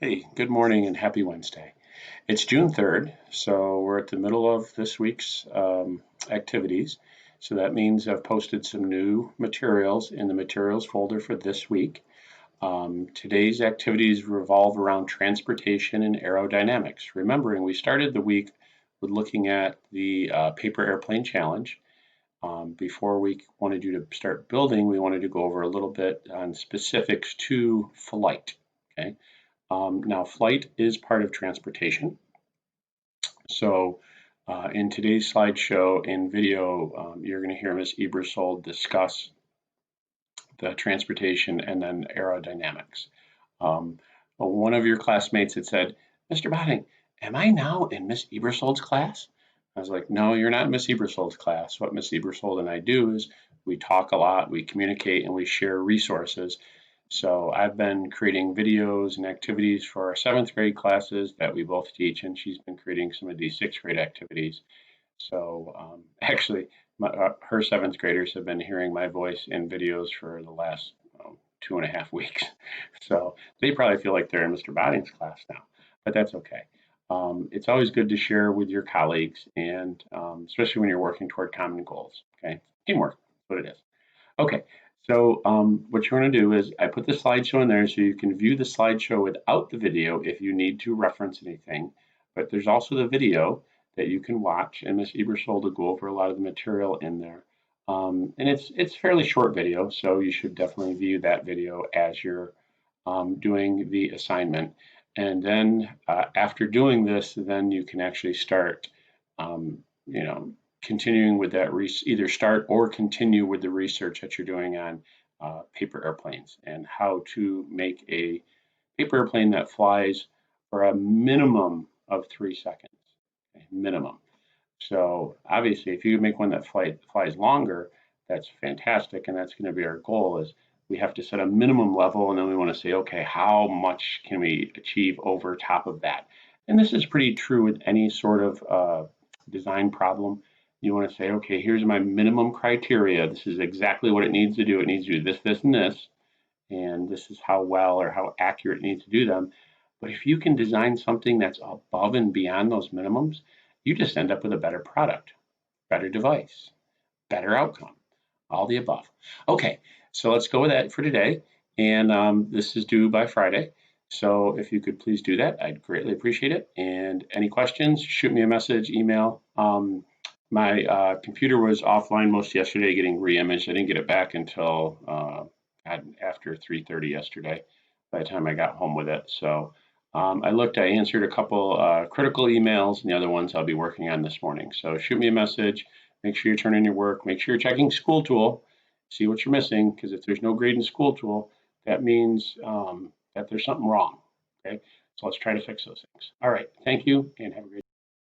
Hey, good morning and happy Wednesday. It's June 3rd, so we're at the middle of this week's activities. So that means I've posted some new materials in the materials folder for this week. Today's activities revolve around transportation and aerodynamics. Remembering we started the week with looking at the paper airplane challenge. Before we wanted you to start building, we wanted to go over a little bit on specifics to flight. Okay. Now, flight is part of transportation. So, in today's slideshow and video, you're going to hear Ms. Ebersold discuss the transportation and then aerodynamics. One of your classmates had said, Mr. Botting, am I now in Miss Ebersold's class? I was like, no, you're not in Miss Ebersold's class. What Miss Ebersold and I do is we talk a lot, we communicate, and we share resources. So I've been creating videos and activities for our seventh grade classes that we both teach, and she's been creating some of these sixth grade activities. So actually, her seventh graders have been hearing my voice in videos for the last 2.5 weeks. So they probably feel like they're in Mr. Botting's class now, but that's okay. It's always good to share with your colleagues, and especially when you're working toward common goals. Okay, teamwork, that's what it is. Okay, so what you're going to do is I put the slideshow in there so you can view the slideshow without the video if you need to reference anything. But there's also the video that you can watch, and Miss Ebersold will go over a lot of the material in there. And it's fairly short video, so you should definitely view that video as you're doing the assignment. And then after doing this, then you can actually start, you know, continuing with that, either start or continue with the research that you're doing on paper airplanes and how to make a paper airplane that flies for a minimum of 3 seconds, okay, minimum. So obviously, if you make one that flies longer, that's fantastic, and that's going to be our goal. Is we have to set a minimum level, and then we want to say, okay, how much can we achieve over top of that? And this is pretty true with any sort of design problem. You want to say, okay, here's my minimum criteria. This is exactly what it needs to do. It needs to do this, this, and this, and this is how well or how accurate it needs to do them. But if you can design something that's above and beyond those minimums, you just end up with a better product, better device, better outcome, all the above. Okay, so let's go with that for today. And this is due by Friday. So if you could please do that, I'd greatly appreciate it. And any questions, shoot me a message, email. My computer was offline most yesterday getting re-imaged. I didn't get it back until after 3:30 yesterday by the time I got home with it. So I answered a couple critical emails, and the other ones I'll be working on this morning. So shoot me a message. Make sure you turn in your work. Make sure you're checking School Tool. See what you're missing, because if there's no grade in School Tool, that means that there's something wrong. Okay, so let's try to fix those things. All right, thank you, and have a great